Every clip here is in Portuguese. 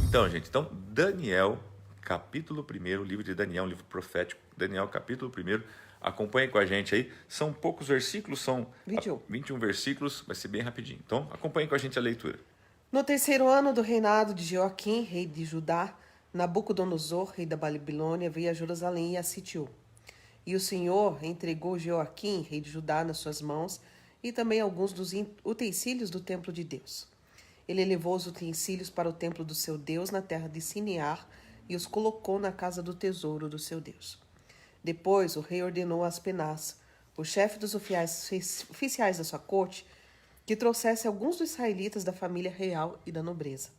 Então, gente, Daniel, capítulo 1º, livro de Daniel, um livro profético, Daniel, capítulo 1º, acompanhe com a gente aí, são poucos versículos, são 21. 21 versículos, vai ser bem rapidinho, então acompanhe com a gente a leitura. No terceiro ano do reinado de Joaquim, rei de Judá, Nabucodonosor, rei da Babilônia, veio a Jerusalém e a sitiou. E o Senhor entregou Joaquim, rei de Judá, nas suas mãos, e também alguns dos utensílios do templo de Deus. Ele levou os utensílios para o templo do seu Deus na terra de Sinear e os colocou na casa do tesouro do seu Deus. Depois o rei ordenou a Aspenaz, o chefe dos oficiais da sua corte, que trouxesse alguns dos israelitas da família real e da nobreza.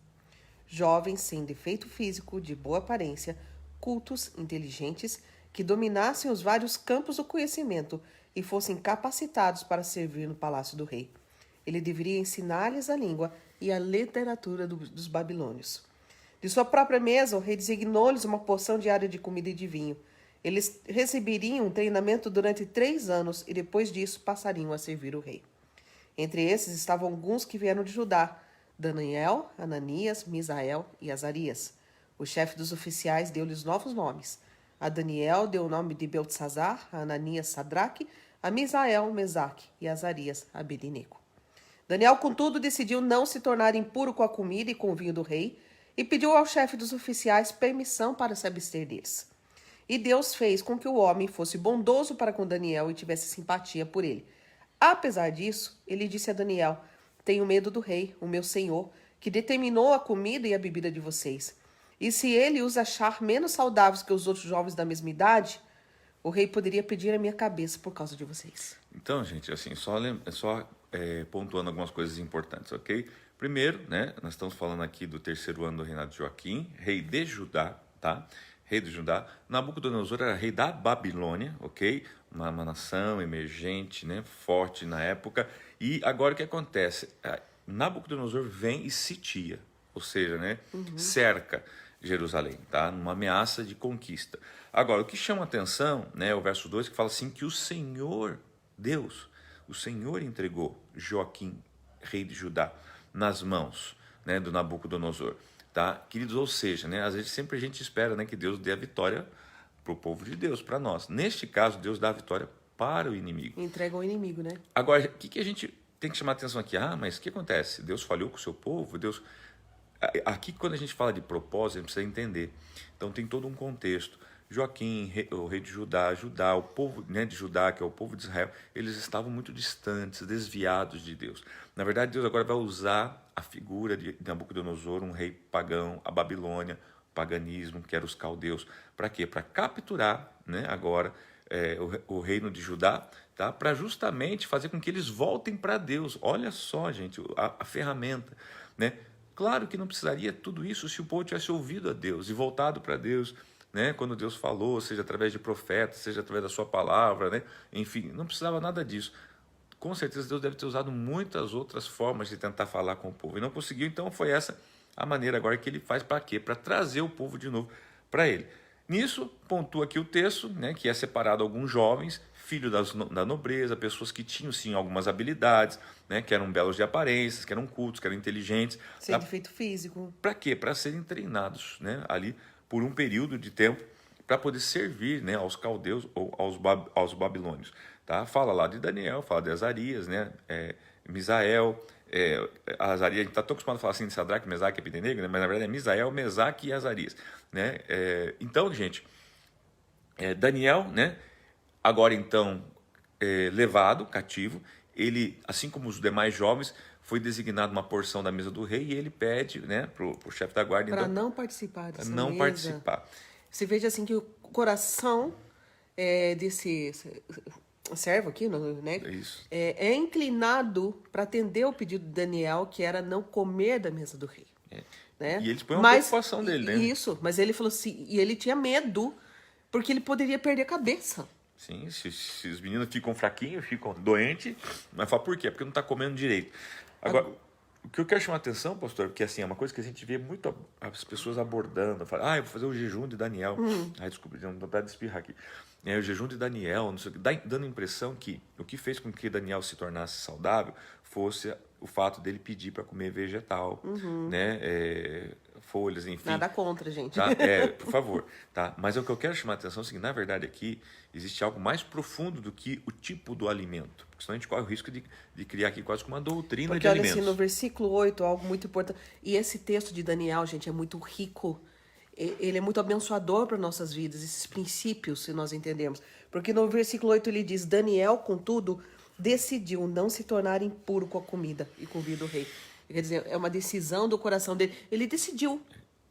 Jovens sem defeito físico, de boa aparência, cultos, inteligentes, que dominassem os vários campos do conhecimento e fossem capacitados para servir no palácio do rei. Ele deveria ensinar-lhes a língua e a literatura dos babilônios. De sua própria mesa, o rei designou-lhes uma porção diária de comida e de vinho. Eles receberiam um treinamento durante 3 anos e depois disso passariam a servir o rei. Entre esses estavam alguns que vieram de Judá: Daniel, Ananias, Misael e Azarias. O chefe dos oficiais deu-lhes novos nomes. A Daniel deu o nome de Beltesazar, a Ananias Sadraque, a Misael Mesaque e a Azarias Abednego. Daniel, contudo, decidiu não se tornar impuro com a comida e com o vinho do rei e pediu ao chefe dos oficiais permissão para se abster deles. E Deus fez com que o homem fosse bondoso para com Daniel e tivesse simpatia por ele. Apesar disso, ele disse a Daniel: tenho medo do rei, o meu senhor, que determinou a comida e a bebida de vocês. E se ele os achar menos saudáveis que os outros jovens da mesma idade, o rei poderia pedir a minha cabeça por causa de vocês. Então, gente, assim, pontuando algumas coisas importantes, ok? Primeiro, né, nós estamos falando aqui do terceiro ano do reinado de Joaquim, rei de Judá, tá? Rei de Judá. Nabucodonosor era rei da Babilônia, ok? Uma nação emergente, né, forte na época. E agora o que acontece? Nabucodonosor vem e sitia, ou seja, né, cerca Jerusalém, tá? Numa ameaça de conquista. Agora, o que chama atenção, né, é o verso 2, que fala assim, que o Senhor, Deus, o Senhor entregou Joaquim, rei de Judá, nas mãos, né, do Nabucodonosor, tá? Queridos, ou seja, né, às vezes sempre a gente espera, né, que Deus dê a vitória para o povo de Deus, para nós. Neste caso, Deus dá a vitória para o inimigo. Entrega ao inimigo, né? Agora, o que a gente tem que chamar atenção aqui? Mas o que acontece? Deus falhou com o seu povo? Deus... Aqui, quando a gente fala de propósito, a gente precisa entender. Então, tem todo um contexto. Joaquim, o rei de Judá, o povo, né, de Judá, que é o povo de Israel, eles estavam muito distantes, desviados de Deus. Na verdade, Deus agora vai usar a figura de Nabucodonosor, um rei pagão, a Babilônia, o paganismo, que eram os caldeus. Para quê? Para capturar, né, agora o reino de Judá, tá? Para justamente fazer com que eles voltem para Deus. Olha só, gente, a ferramenta, né? Claro que não precisaria tudo isso se o povo tivesse ouvido a Deus e voltado para Deus, né? Quando Deus falou, seja através de profetas, seja através da sua palavra, né? Enfim, não precisava nada disso. Com certeza Deus deve ter usado muitas outras formas de tentar falar com o povo e não conseguiu, então foi essa a maneira agora que ele faz. Para quê? Para trazer o povo de novo para ele. Nisso, pontua aqui o texto, né, que é separado alguns jovens, filhos da nobreza, pessoas que tinham sim algumas habilidades, né, que eram belos de aparências, que eram cultos, que eram inteligentes. Sem defeito físico. Para quê? Para serem treinados, né, ali por um período de tempo, para poder servir, né, aos caldeus ou aos babilônios. Tá? Fala lá de Daniel, fala de Azarias, né, Misael. Azarias, a gente está tão acostumado a falar assim de Sadraque, Mesaque e Abednego, né? Mas na verdade é Misael, Mesaque e Azarias, né? Então, gente, Daniel, né? Agora então levado cativo, ele, assim como os demais jovens, foi designado uma porção da mesa do rei e ele pede, né, pro chefe da guarda Para então, não participar dessa não mesa. participar. Você veja assim que o coração desse servo aqui, né? Isso. É inclinado para atender o pedido de Daniel, que era não comer da mesa do rei. Né? E eles põem uma preocupação dele, né? Isso, mas ele falou assim, e ele tinha medo, porque ele poderia perder a cabeça. Sim, se os meninos ficam fraquinhos, ficam doentes, mas fala por quê? Porque não está comendo direito. Agora, o que eu quero chamar a atenção, pastor, porque assim, é uma coisa que a gente vê muito as pessoas abordando, falam, eu vou fazer o jejum de Daniel. Desculpa, não dá para espirrar aqui. O jejum de Daniel, não sei, dando a impressão que o que fez com que Daniel se tornasse saudável fosse o fato dele pedir para comer vegetal, né? folhas, enfim. Nada contra, gente. Tá? Por favor. Tá? Mas o que eu quero chamar a atenção é o seguinte, na verdade aqui existe algo mais profundo do que o tipo do alimento. Porque senão a gente corre o risco de criar aqui quase como uma doutrina Porque de olha alimentos. assim, no versículo 8, algo muito importante. E esse texto de Daniel, gente, é muito rico. Ele é muito abençoador para nossas vidas, esses princípios, se nós entendemos. Porque no versículo 8 ele diz, Daniel, contudo, decidiu não se tornar impuro com a comida e com o vinho do rei. Quer dizer, é uma decisão do coração dele. Ele decidiu.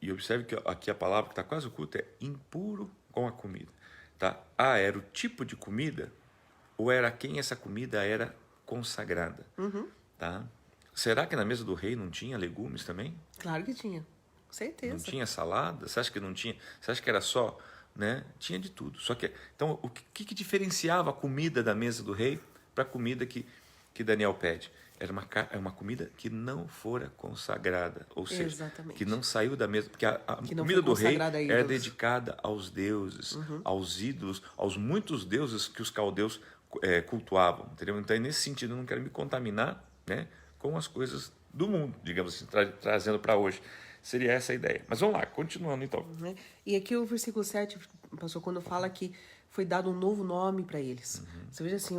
E observe que aqui a palavra que está quase oculta é impuro com a comida. Tá? Era o tipo de comida ou era quem essa comida era consagrada. Tá? Será que na mesa do rei não tinha legumes também? Claro que tinha. Com certeza. Não tinha salada? Você acha que não tinha? Você acha que era só? Né? Tinha de tudo. Só que, então, o que diferenciava a comida da mesa do rei para a comida que Daniel pede? Era uma comida que não fora consagrada, ou seja, Exatamente. que não saiu da mesa, porque a Que não comida foi do rei consagrada a era ídolos. dedicada aos deuses, aos ídolos, aos muitos deuses que os caldeus cultuavam, entendeu? Então, nesse sentido, eu não quero me contaminar, né, com as coisas do mundo, digamos assim, trazendo para hoje. Seria essa a ideia. Mas vamos lá, continuando então. Né? E aqui o versículo 7, pastor, quando fala que foi dado um novo nome para eles. Você veja assim,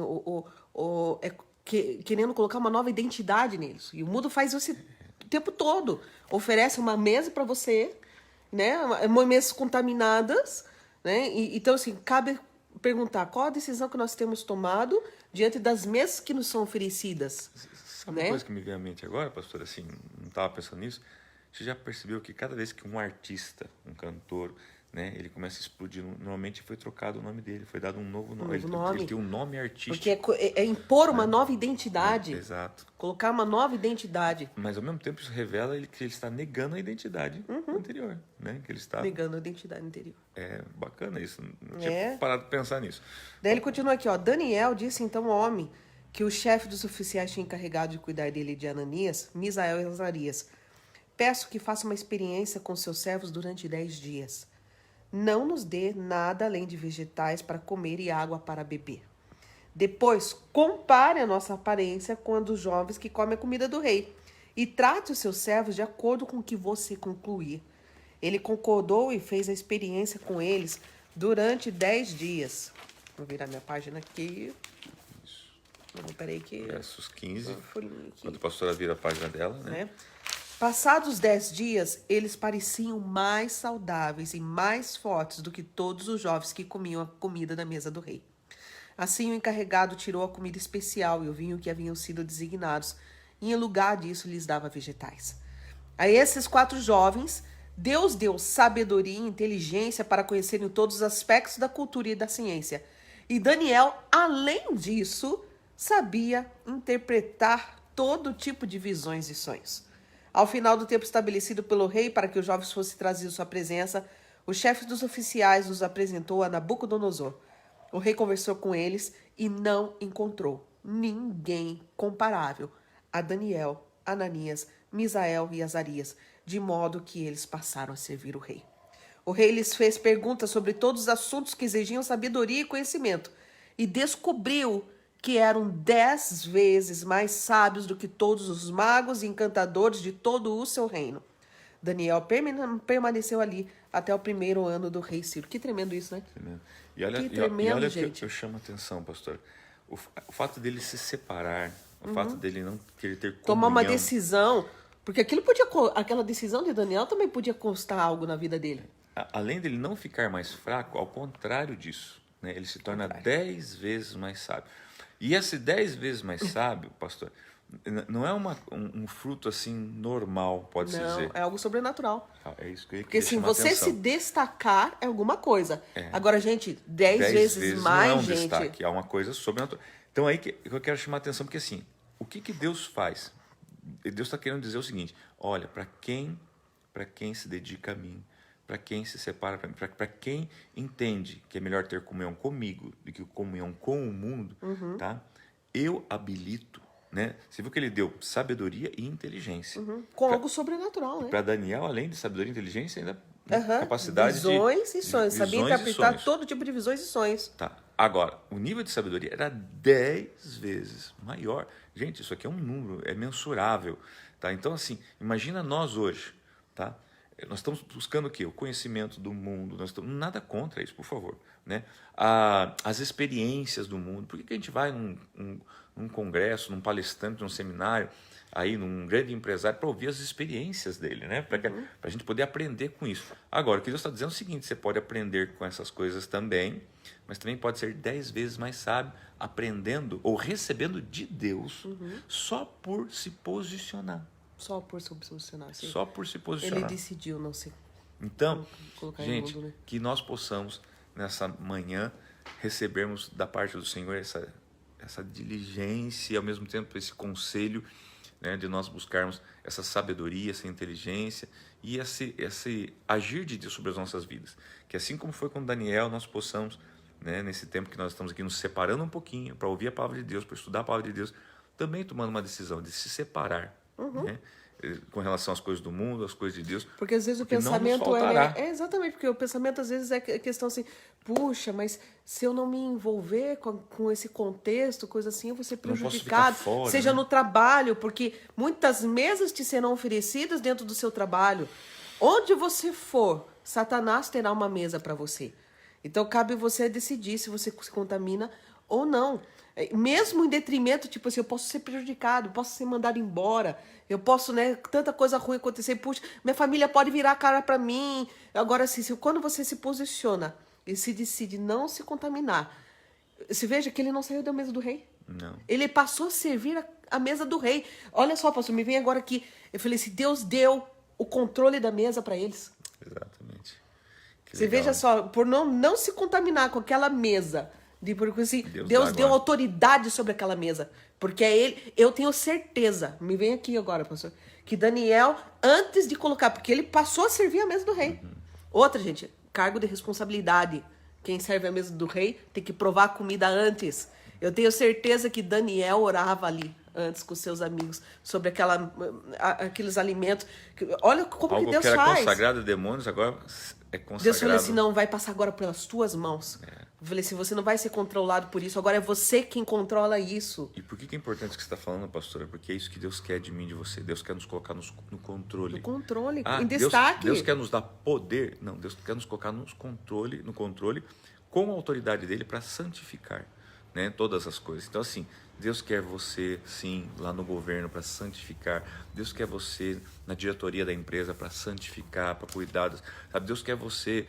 querendo colocar uma nova identidade neles. E o mundo faz isso o tempo todo. Oferece uma mesa para você, né? Mesas contaminadas, né? Então, assim, cabe perguntar qual a decisão que nós temos tomado diante das mesas que nos são oferecidas. Sabe né? uma coisa que me veio à mente agora, pastor, assim, não estava pensando nisso? Você já percebeu que cada vez que um artista, um cantor, né, ele começa a explodir, normalmente foi trocado o nome dele, foi dado um novo nome. Ele tem um nome artístico. Porque é impor uma nova identidade. Exato. Colocar uma nova identidade. Mas ao mesmo tempo isso revela que ele está negando a identidade anterior, né? Que ele está Negando a identidade anterior. É bacana isso. Não tinha parado de pensar nisso. Daí ele continua aqui, ó. Daniel disse então ao homem que o chefe dos oficiais tinha encarregado de cuidar dele de Ananias, Misael e Azarias. Peço que faça uma experiência com seus servos durante 10 dias. Não nos dê nada além de vegetais para comer e água para beber. Depois, compare a nossa aparência com a dos jovens que comem a comida do rei e trate os seus servos de acordo com o que você concluir. Ele concordou e fez a experiência com eles durante 10 dias. Vou virar minha página aqui. Não, peraí que... Versos 15, aqui. quando a pastora vira a página dela, né? Passados 10 dias, eles pareciam mais saudáveis e mais fortes do que todos os jovens que comiam a comida da mesa do rei. Assim, o encarregado tirou a comida especial e o vinho que haviam sido designados, e em lugar disso lhes dava vegetais. A esses 4 jovens, Deus deu sabedoria e inteligência para conhecerem todos os aspectos da cultura e da ciência. E Daniel, além disso, sabia interpretar todo tipo de visões e sonhos. Ao final do tempo estabelecido pelo rei para que os jovens fossem trazidos à sua presença, o chefe dos oficiais os apresentou a Nabucodonosor. O rei conversou com eles e não encontrou ninguém comparável a Daniel, Ananias, Misael e Azarias, de modo que eles passaram a servir o rei. O rei lhes fez perguntas sobre todos os assuntos que exigiam sabedoria e conhecimento e descobriu que eram 10 vezes mais sábios do que todos os magos e encantadores de todo o seu reino. Daniel permaneceu ali até o 1º ano do rei Ciro. Que tremendo isso, né? Tremendo. E olha, Que tremendo, gente. Que eu chamo a atenção, pastor. O fato dele se separar, o fato dele não querer ter comunhão. Tomar uma decisão, porque aquela decisão de Daniel também podia constar algo na vida dele. Além dele não ficar mais fraco, ao contrário disso, né, ele se torna 10 vezes mais sábio. E esse 10 vezes mais sábio, pastor, não é um fruto assim normal, pode-se dizer. Não, é algo sobrenatural. É isso que eu Porque se você atenção. se destacar, é alguma coisa. Agora, gente, 10 vezes mais, não é um gente. destaque, é uma coisa sobrenatural. Então aí que eu quero chamar a atenção, porque assim, o que Deus faz? Deus está querendo dizer o seguinte: olha, para quem se dedica a mim, para quem se separa para mim, para quem entende que é melhor ter comunhão comigo do que comunhão com o mundo, tá? Eu habilito, né? Você viu que ele deu sabedoria e inteligência. Com algo sobrenatural, né? Para Daniel, além de sabedoria e inteligência, ainda capacidade visões e sonhos. Sabia interpretar todo tipo de visões e sonhos. Tá. Agora, o nível de sabedoria era 10 vezes maior. Gente, isso aqui é um número, é mensurável. Tá? Então, assim, imagina nós hoje, tá? Nós estamos buscando o quê? O conhecimento do mundo. Nós estamos, nada contra isso, por favor. Né? As experiências do mundo. Por que a gente vai num congresso, num palestrante, num seminário, aí num grande empresário, para ouvir as experiências dele, né? Para a gente poder aprender com isso. Agora, o que Deus está dizendo é o seguinte: você pode aprender com essas coisas também, mas também pode ser 10 vezes mais sábio aprendendo ou recebendo de Deus só por se posicionar. Só por se posicionar. Sim. Só por se posicionar. Ele decidiu não se Então, colocar gente, em mundo, né? que nós possamos, nessa manhã, recebermos da parte do Senhor essa diligência e, ao mesmo tempo, esse conselho, né, de nós buscarmos essa sabedoria, essa inteligência e esse agir de Deus sobre as nossas vidas. Que assim como foi com Daniel, nós possamos, né, nesse tempo que nós estamos aqui nos separando um pouquinho para ouvir a palavra de Deus, para estudar a palavra de Deus, também tomando uma decisão de se separar, né, com relação às coisas do mundo, às coisas de Deus. Porque às vezes o não nos pensamento faltará. é exatamente, porque o pensamento às vezes é questão assim, puxa, mas se eu não me envolver com esse contexto, coisa assim, eu vou ser não posso prejudicado, ficar fora, seja né? no trabalho, porque muitas mesas te serão oferecidas dentro do seu trabalho. Onde você for, Satanás terá uma mesa para você. Então cabe você decidir se você se contamina ou não. Mesmo em detrimento, tipo assim, eu posso ser prejudicado, eu posso ser mandado embora, eu posso, né, tanta coisa ruim acontecer, puxa, minha família pode virar a cara para mim. Agora, assim, quando você se posiciona e se decide não se contaminar, se veja que ele não saiu da mesa do rei. Não. Ele passou a servir a mesa do rei. Olha só, pastor, me vem agora aqui. Eu falei assim, Deus deu o controle da mesa para eles. Exatamente. Que Você legal, veja né? só, por não se contaminar com aquela mesa, porque assim, Deus Deus dá deu agora. autoridade sobre aquela mesa. Porque é ele, eu tenho certeza, me vem aqui agora, pastor, que Daniel, antes de colocar, porque ele passou a servir a mesa do rei. Outra, gente, cargo de responsabilidade. Quem serve a mesa do rei tem que provar a comida antes. Eu tenho certeza que Daniel orava ali antes com seus amigos sobre aqueles alimentos. Olha como Algo que Deus que era faz. consagrado a demônios, agora é consagrado. Deus falou assim, não, vai passar agora pelas tuas mãos. Eu falei assim, você não vai ser controlado por isso, agora é você quem controla isso. E por que é importante o que você está falando, pastora? Porque é isso que Deus quer de mim e de você. Deus quer nos colocar no controle. No controle, Ah, em destaque. Deus quer nos dar poder. Não, Deus quer nos colocar no controle com a autoridade dele para santificar, né, todas as coisas. Então, assim, Deus quer você, sim, lá no governo para santificar. Deus quer você na diretoria da empresa para santificar, para cuidar. Sabe? Deus quer você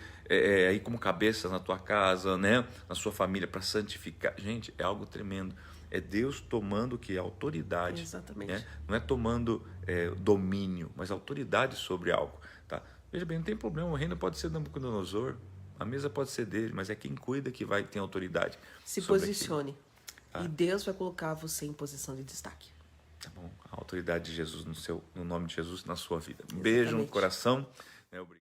aí como cabeça na tua casa, né, na sua família, para santificar. Gente, é algo tremendo. É Deus tomando o que? Autoridade. Exatamente. Né? Não é tomando domínio, mas autoridade sobre algo. Tá? Veja bem, não tem problema. O reino pode ser Nabucodonosor, a mesa pode ser dele, mas é quem cuida que vai ter autoridade. Se sobre posicione. E Deus vai colocar você em posição de destaque. Tá bom? A autoridade de Jesus no nome de Jesus na sua vida. Um beijo no Exatamente. coração. Né? Obrigado.